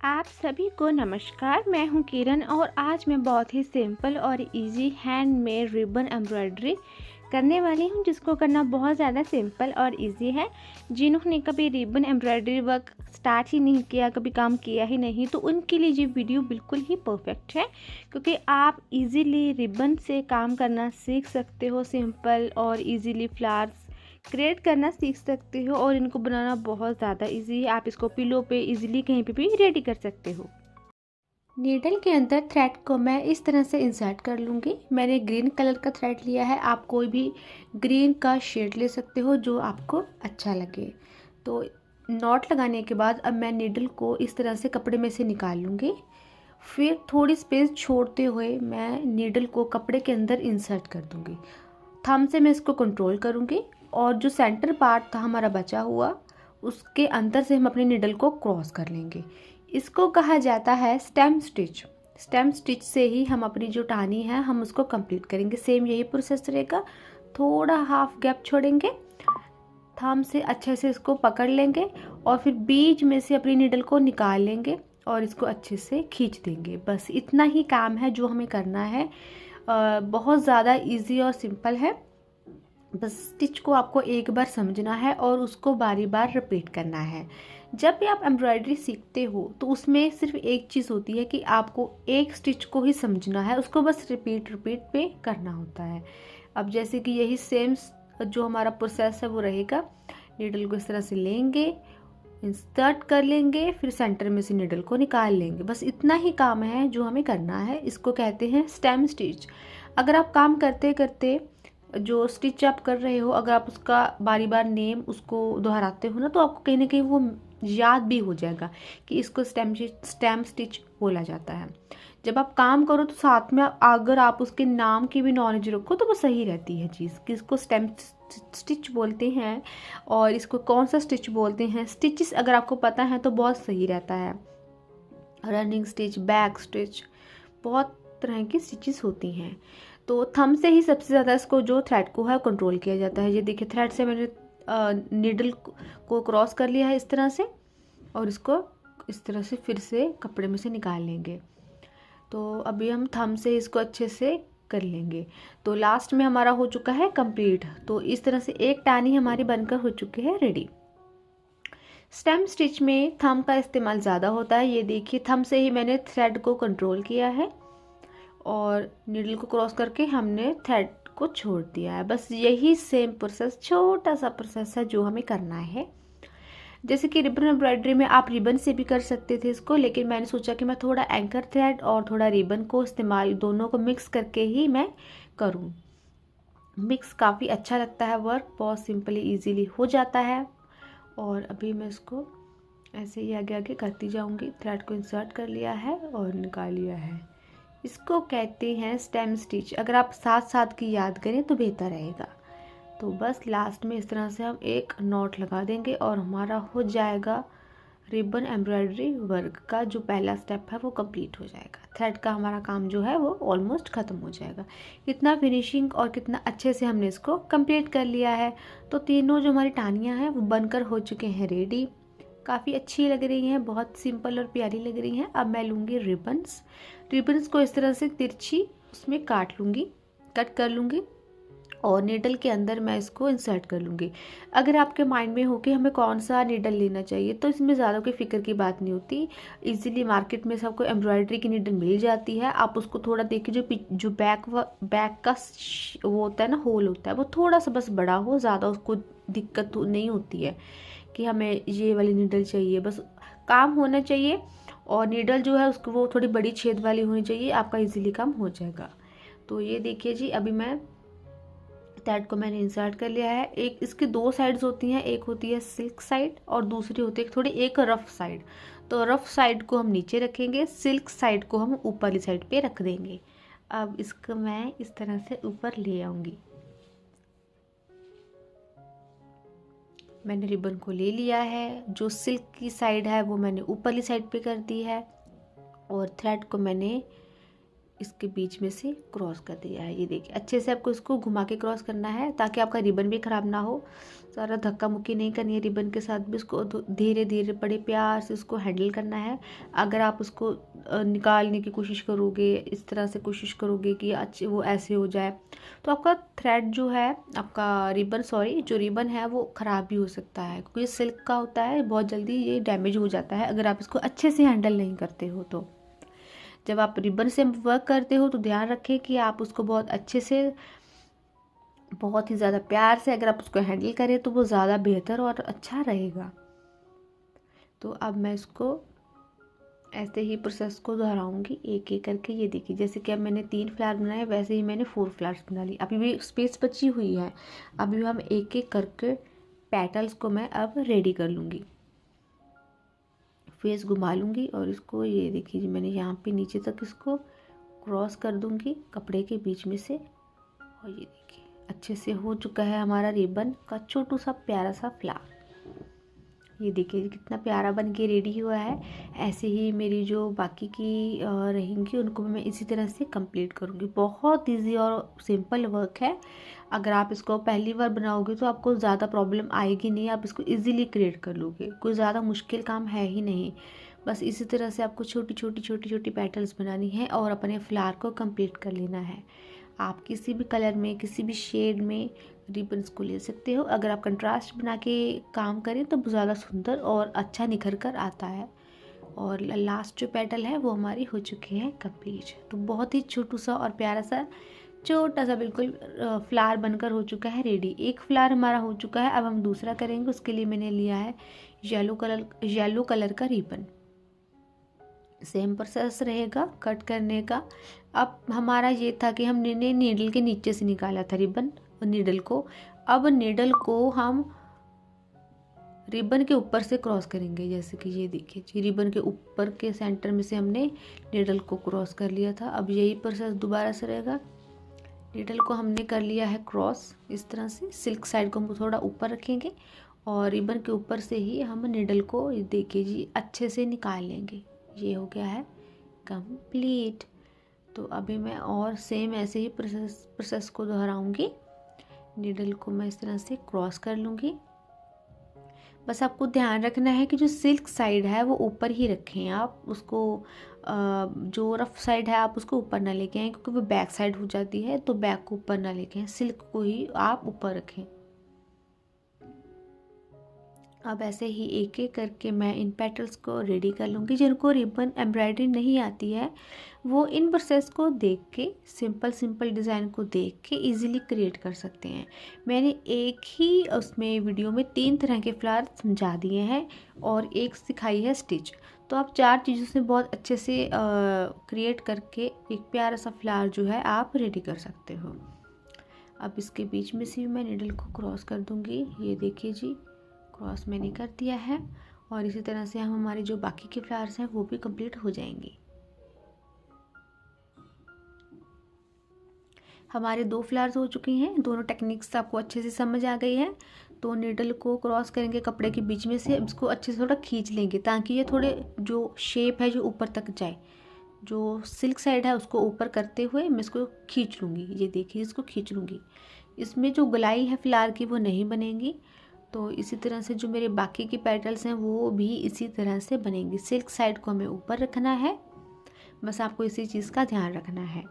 आप सभी को नमस्कार। मैं हूं किरण और आज मैं बहुत ही सिंपल और इजी हैंडमेड रिबन एम्ब्रॉयडरी करने वाली हूं, जिसको करना बहुत ज़्यादा सिंपल और इजी है। जिन्होंने कभी रिबन एम्ब्रॉयडरी वर्क स्टार्ट ही नहीं किया, कभी काम किया ही नहीं, तो उनके लिए ये वीडियो बिल्कुल ही परफेक्ट है, क्योंकि आप इजीली रिबन से काम करना सीख सकते हो। सिंपल और इजीली फ्लावर्स क्रिएट करना सीख सकते हो और इनको बनाना बहुत ज़्यादा इजी है। आप इसको पिलो पे इजीली कहीं पे भी रेडी कर सकते हो। नीडल के अंदर थ्रेड को मैं इस तरह से इंसर्ट कर लूँगी। मैंने ग्रीन कलर का थ्रेड लिया है, आप कोई भी ग्रीन का शेड ले सकते हो जो आपको अच्छा लगे। तो नॉट लगाने के बाद अब मैं नीडल को इस तरह से कपड़े में से निकाल लूँगी। फिर थोड़ी स्पेस छोड़ते हुए मैं नीडल को कपड़े के अंदर इंसर्ट कर दूँगी। थंब से मैं इसको कंट्रोल करूँगी और जो सेंटर पार्ट था हमारा बचा हुआ, उसके अंदर से हम अपनी नीडल को क्रॉस कर लेंगे। इसको कहा जाता है स्टेम स्टिच। स्टेम स्टिच से ही हम अपनी जो टहनी है हम उसको कंप्लीट करेंगे। सेम यही प्रोसेस रहेगा। थोड़ा हाफ गैप छोड़ेंगे, थंब से अच्छे से इसको पकड़ लेंगे और फिर बीच में से अपनी नीडल को निकाल लेंगे और इसको अच्छे से खींच देंगे। बस इतना ही काम है जो हमें करना है। बहुत ज़्यादा इजी और सिंपल है। बस स्टिच को आपको एक बार समझना है और उसको बारी बार रिपीट करना है। जब भी आप एम्ब्रॉयडरी सीखते हो तो उसमें सिर्फ एक चीज़ होती है कि आपको एक स्टिच को ही समझना है, उसको बस रिपीट पे करना होता है। अब जैसे कि यही सेम जो हमारा प्रोसेस है वो रहेगा। नीडल को इस तरह से लेंगे, इंसर्ट कर लेंगे, फिर सेंटर में से नीडल को निकाल लेंगे। बस इतना ही काम है जो हमें करना है। इसको कहते हैं स्टेम स्टिच। अगर आप काम करते करते जो स्टिच आप कर रहे हो, अगर आप उसका बारी बार नेम उसको दोहराते हो ना, तो आपको कहीं ना कहीं वो याद भी हो जाएगा कि इसको स्टेम स्टिच बोला जाता है। जब आप काम करो तो साथ में अगर आप उसके नाम की भी नॉलेज रखो तो वो सही रहती है चीज़ कि इसको स्टेम स्टिच बोलते हैं और इसको कौन सा स्टिच बोलते हैं। स्टिचेस अगर आपको पता है तो बहुत सही रहता है। रनिंग स्टिच, बैक स्टिच, बहुत तरह की स्टिचेस होती हैं। तो थंब से ही सबसे ज़्यादा इसको जो थ्रेड को है कंट्रोल किया जाता है। ये देखिए, थ्रेड से मैंने नीडल को क्रॉस कर लिया है इस तरह से और इसको इस तरह से फिर से कपड़े में से निकाल लेंगे। तो अभी हम थंब से इसको अच्छे से कर लेंगे। तो लास्ट में हमारा हो चुका है कंप्लीट। तो इस तरह से एक टानी हमारी बनकर हो चुकी है रेडी। स्टेम स्टिच में थंब का इस्तेमाल ज़्यादा होता है। ये देखिए, थंब से ही मैंने थ्रेड को कंट्रोल किया है और नीडल को क्रॉस करके हमने थ्रेड को छोड़ दिया है। बस यही सेम प्रोसेस, छोटा सा प्रोसेस है जो हमें करना है। जैसे कि रिबन एम्ब्रॉयडरी में आप रिबन से भी कर सकते थे इसको, लेकिन मैंने सोचा कि मैं थोड़ा एंकर थ्रेड और थोड़ा रिबन को इस्तेमाल, दोनों को मिक्स करके ही मैं करूँ। मिक्स काफ़ी अच्छा लगता है, वर्क बहुत सिंपली ईजीली हो जाता है। और अभी मैं इसको ऐसे ही आगे आगे करती जाऊँगी। थ्रेड को इंसर्ट कर लिया है और निकाल लिया है। इसको कहते हैं स्टेम स्टिच। अगर आप साथ साथ की याद करें तो बेहतर रहेगा। तो बस लास्ट में इस तरह से हम एक नॉट लगा देंगे और हमारा हो जाएगा रिबन एम्ब्रॉयडरी वर्क का जो पहला स्टेप है वो कंप्लीट हो जाएगा। थ्रेड का हमारा काम जो है वो ऑलमोस्ट ख़त्म हो जाएगा। कितना फिनिशिंग और कितना अच्छे से हमने इसको कंप्लीट कर लिया है। तो तीनों जो हमारी टानियाँ हैं वो बनकर हो चुके हैं रेडी। काफ़ी अच्छी लग रही हैं, बहुत सिंपल और प्यारी लग रही हैं। अब मैं लूँगी रिबन्स। रिबन्स को इस तरह से तिरछी उसमें कट कर लूँगी और नीडल के अंदर मैं इसको इंसर्ट कर लूँगी। अगर आपके माइंड में हो कि हमें कौन सा नीडल लेना चाहिए, तो इसमें ज़्यादा कोई फ़िक्र की बात नहीं होती। इजीली मार्केट में सबको एम्ब्रॉयडरी की नीडल मिल जाती है। आप उसको थोड़ा देखिए, जो बैक का वो होता है ना, होल होता है, वो थोड़ा सा बस बड़ा हो, ज़्यादा उसको दिक्कत नहीं होती है कि हमें ये वाली नीडल चाहिए। बस काम होना चाहिए और नीडल जो है उसको वो थोड़ी बड़ी छेद वाली होनी चाहिए, आपका इजीली काम हो जाएगा। तो ये देखिए जी, अभी मैं थ्रेड को मैंने इंसर्ट कर लिया है। एक इसकी दो साइड्स होती हैं, एक होती है सिल्क साइड और दूसरी होती है थोड़ी एक रफ साइड। तो रफ साइड को हम नीचे रखेंगे, सिल्क साइड को हम ऊपरली साइड पे रख देंगे। अब इसको मैं इस तरह से ऊपर ले आऊँगी। मैंने रिबन को ले लिया है, जो सिल्क की साइड है वो मैंने ऊपरली साइड पे कर दी है और थ्रेड को मैंने इसके बीच में से क्रॉस कर दिया है। ये देखिए अच्छे से आपको इसको घुमा के क्रॉस करना है ताकि आपका रिबन भी ख़राब ना हो। सारा धक्का मुक्की नहीं करनी है रिबन के साथ भी, इसको धीरे धीरे बड़े प्यार से उसको हैंडल करना है। अगर आप उसको निकालने की कोशिश करोगे, इस तरह से कोशिश करोगे कि अच्छे वो ऐसे हो जाए, तो आपका थ्रेड जो है, आपका रिबन जो रिबन है वो ख़राब भी हो सकता है, क्योंकि ये सिल्क का होता है, बहुत जल्दी ये डैमेज हो जाता है अगर आप इसको अच्छे से हैंडल नहीं करते हो। तो जब आप रिबन से वर्क करते हो तो ध्यान रखें कि आप उसको बहुत अच्छे से, बहुत ही ज़्यादा प्यार से अगर आप उसको हैंडल करें तो वो ज़्यादा बेहतर और अच्छा रहेगा। तो अब मैं इसको ऐसे ही प्रोसेस को दोहराऊंगी एक एक करके। ये देखिए जैसे कि अब मैंने 3 फ्लावर बनाए, वैसे ही मैंने 4 फ्लावर्स बना ली। अभी भी स्पेस बची हुई है, अभी हम एक एक करके पेटल्स को मैं अब रेडी कर लूँगी। फेस घुमा लूँगी और इसको ये देखिए जी मैंने यहाँ पे नीचे तक इसको क्रॉस कर दूँगी कपड़े के बीच में से। और ये देखिए अच्छे से हो चुका है हमारा रिबन का छोटू सा प्यारा सा फ्लावर। ये देखिए कितना प्यारा बन के रेडी हुआ है। ऐसे ही मेरी जो बाकी की रहेंगी उनको मैं इसी तरह से कंप्लीट करूँगी। बहुत इजी और सिंपल वर्क है। अगर आप इसको पहली बार बनाओगे तो आपको ज़्यादा प्रॉब्लम आएगी नहीं, आप इसको इजीली क्रिएट कर लोगे। कोई ज़्यादा मुश्किल काम है ही नहीं। बस इसी तरह से आपको छोटी छोटी पेटल्स बनानी है और अपने फ्लावर को कंप्लीट कर लेना है। आप किसी भी कलर में, किसी भी शेड में रिबन्स को ले सकते हो। अगर आप कंट्रास्ट बना के काम करें तो ज़्यादा सुंदर और अच्छा निखर कर आता है। और लास्ट जो पेटल है वो हमारी हो चुकी है कंप्लीट। तो बहुत ही छोटू सा और प्यारा सा छोटा सा बिल्कुल फ्लावर बनकर हो चुका है रेडी। एक फ्लावर हमारा हो चुका है, अब हम दूसरा करेंगे। उसके लिए मैंने लिया है येलो कलर का रिबन। सेम प्रोसेस रहेगा कट करने का। अब हमारा ये था कि हमने नीडल के नीचे से निकाला था रिबन, नीडल को। अब नीडल को हम रिबन के ऊपर से क्रॉस करेंगे। जैसे कि ये देखिए जी रिबन के ऊपर के सेंटर में से हमने नीडल को क्रॉस कर लिया था। अब यही प्रोसेस दोबारा से रहेगा। नीडल को हमने कर लिया है क्रॉस इस तरह से। सिल्क साइड को हम थोड़ा ऊपर रखेंगे और रिबन के ऊपर से ही हम नीडल को देखिए जी अच्छे से निकाल लेंगे। ये हो गया है कंप्लीट। तो अभी मैं और सेम ऐसे ही प्रोसेस को दोहराऊंगी। नीडल को मैं इस तरह से क्रॉस कर लूँगी। बस आपको ध्यान रखना है कि जो सिल्क साइड है वो ऊपर ही रखें आप उसको। जो रफ साइड है आप उसको ऊपर ना लेके आएँ, क्योंकि वो बैक साइड हो जाती है। तो बैक को ऊपर ना लेके आएँ, सिल्क को ही आप ऊपर रखें। अब ऐसे ही एक एक करके मैं इन पेटल्स को रेडी कर लूँगी। जिनको रिबन एम्ब्रॉयडरी नहीं आती है वो इन प्रोसेस को देख के, सिंपल डिज़ाइन को देख के इजीली क्रिएट कर सकते हैं। मैंने एक ही उसमें वीडियो में 3 तरह के फ्लावर समझा दिए हैं और एक सिखाई है स्टिच। तो आप 4 चीज़ों से बहुत अच्छे से क्रिएट करके एक प्यारा सा फ्लावर जो है आप रेडी कर सकते हो। अब इसके बीच में से मैं नीडल को क्रॉस कर दूँगी। ये देखिए जी क्रॉस मैंने कर दिया है। और इसी तरह से हम हमारे जो बाकी के फ्लावर्स हैं वो भी कंप्लीट हो जाएंगे। हमारे 2 फ्लावर्स हो चुके हैं। दोनों टेक्निक्स आपको अच्छे से समझ आ गई है। तो नीडल को क्रॉस करेंगे कपड़े के बीच में से, इसको अच्छे से थोड़ा खींच लेंगे ताकि ये थोड़े जो शेप है जो ऊपर तक जाए। जो सिल्क साइड है उसको ऊपर करते हुए मैं इसको खींच लूँगी। ये देखिए इसको खींच लूँगी। इसमें जो गोलाई है फ्लावर की वो नहीं बनेगी। तो इसी तरह से जो मेरे बाकी के पेटल्स हैं वो भी इसी तरह से बनेंगी। सिल्क साइड को हमें ऊपर रखना है। बस आपको इसी चीज़ का ध्यान रखना है।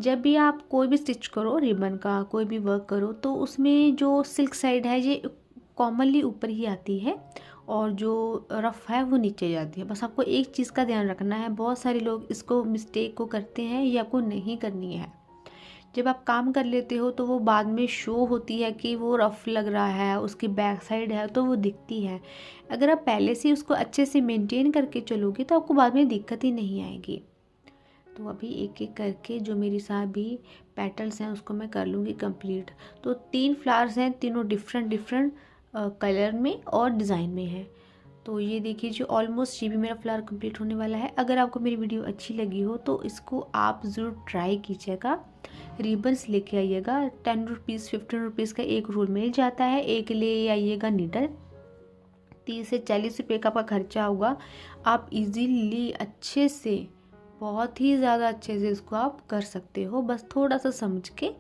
जब भी आप कोई भी स्टिच करो, रिबन का कोई भी वर्क करो, तो उसमें जो सिल्क साइड है ये कॉमनली ऊपर ही आती है और जो रफ़ है वो नीचे जाती है। बस आपको एक चीज़ का ध्यान रखना है। बहुत सारे लोग इसको मिस्टेक को करते हैं, ये आपको नहीं करनी है। जब आप काम कर लेते हो तो वो बाद में शो होती है कि वो रफ़ लग रहा है, उसकी बैक साइड है तो वो दिखती है। अगर आप पहले से उसको अच्छे से मेंटेन करके चलोगे तो आपको बाद में दिक्कत ही नहीं आएगी। तो अभी एक एक करके जो मेरी सभी पेटल्स हैं उसको मैं कर लूँगी कंप्लीट। तो 3 फ्लावर्स हैं, तीनों डिफरेंट कलर में और डिज़ाइन में है। तो ये देखिए जो ऑलमोस्ट ये भी मेरा फ्लावर कंप्लीट होने वाला है। अगर आपको मेरी वीडियो अच्छी लगी हो तो इसको आप ज़रूर ट्राई कीजिएगा। रिबन्स लेके आइएगा। 10 रुपीज़ 15 रुपीज़ का एक रोल मिल जाता है। एक ले आइएगा नीडल। 30 से 40 रुपये का आपका खर्चा होगा। आप इजीली अच्छे से बहुत ही ज़्यादा अच्छे से इसको आप कर सकते हो। बस थोड़ा सा समझ के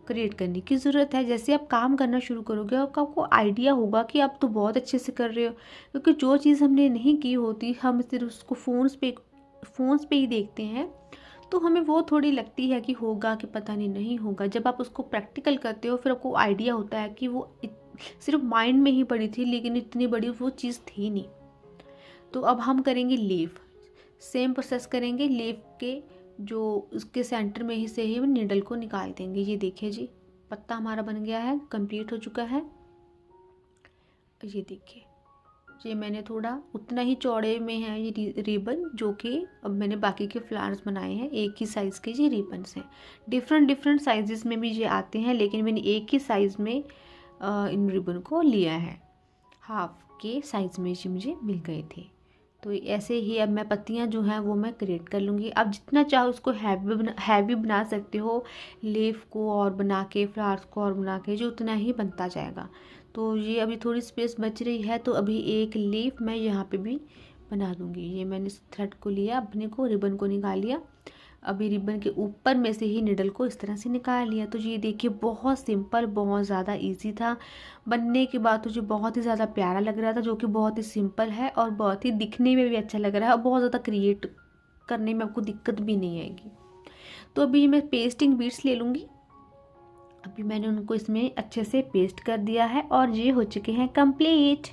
क्रिएट करने की ज़रूरत है। जैसे आप काम करना शुरू करोगे और आपको आइडिया होगा कि आप तो बहुत अच्छे से कर रहे हो, क्योंकि जो चीज़ हमने नहीं की होती हम सिर्फ उसको फ़ोन्स पे ही देखते हैं, तो हमें वो थोड़ी लगती है कि होगा कि पता नहीं होगा। जब आप उसको प्रैक्टिकल करते हो फिर आपको आइडिया होता है कि वो सिर्फ माइंड में ही पड़ी थी, लेकिन इतनी बड़ी वो चीज़ थी नहीं। तो अब हम करेंगे लीफ। सेम प्रोसेस करेंगे। लीफ के जो उसके सेंटर में ही से ही नीडल को निकाल देंगे। ये देखिए जी, पत्ता हमारा बन गया है, कंप्लीट हो चुका है। ये देखिए, ये मैंने थोड़ा उतना ही चौड़े में है ये रिबन, जो कि अब मैंने बाकी के फ्लावर्स बनाए हैं। एक ही साइज़ के ये रिबन्स हैं। डिफरेंट साइजेस में भी ये आते हैं, लेकिन मैंने एक ही साइज़ में इन रिबन को लिया है। हाफ के साइज़ में ये मुझे मिल गए थे। तो ऐसे ही अब मैं पत्तियां जो हैं वो मैं क्रिएट कर लूँगी। अब जितना चाहो उसको हैवी बना सकते हो, लीफ को और बना के, फ्लावर्स को और बना के, जो उतना ही बनता जाएगा। तो ये अभी थोड़ी स्पेस बच रही है, तो अभी एक लीफ मैं यहाँ पे भी बना दूँगी। ये मैंने इस थ्रेड को लिया, अपने को रिबन को निकाल लिया। अभी रिबन के ऊपर में से ही निडल को इस तरह से निकाल लिया। तो ये देखिए, बहुत सिंपल, बहुत ज़्यादा इजी था। बनने के बाद तो जो बहुत ही ज़्यादा प्यारा लग रहा था, जो कि बहुत ही सिंपल है और बहुत ही दिखने में भी अच्छा लग रहा है और बहुत ज़्यादा क्रिएट करने में आपको दिक्कत भी नहीं आएगी। तो अभी मैं पेस्टिंग बीड्स ले लूँगी। अभी मैंने उनको इसमें अच्छे से पेस्ट कर दिया है और ये हो चुके हैं कंप्लीट।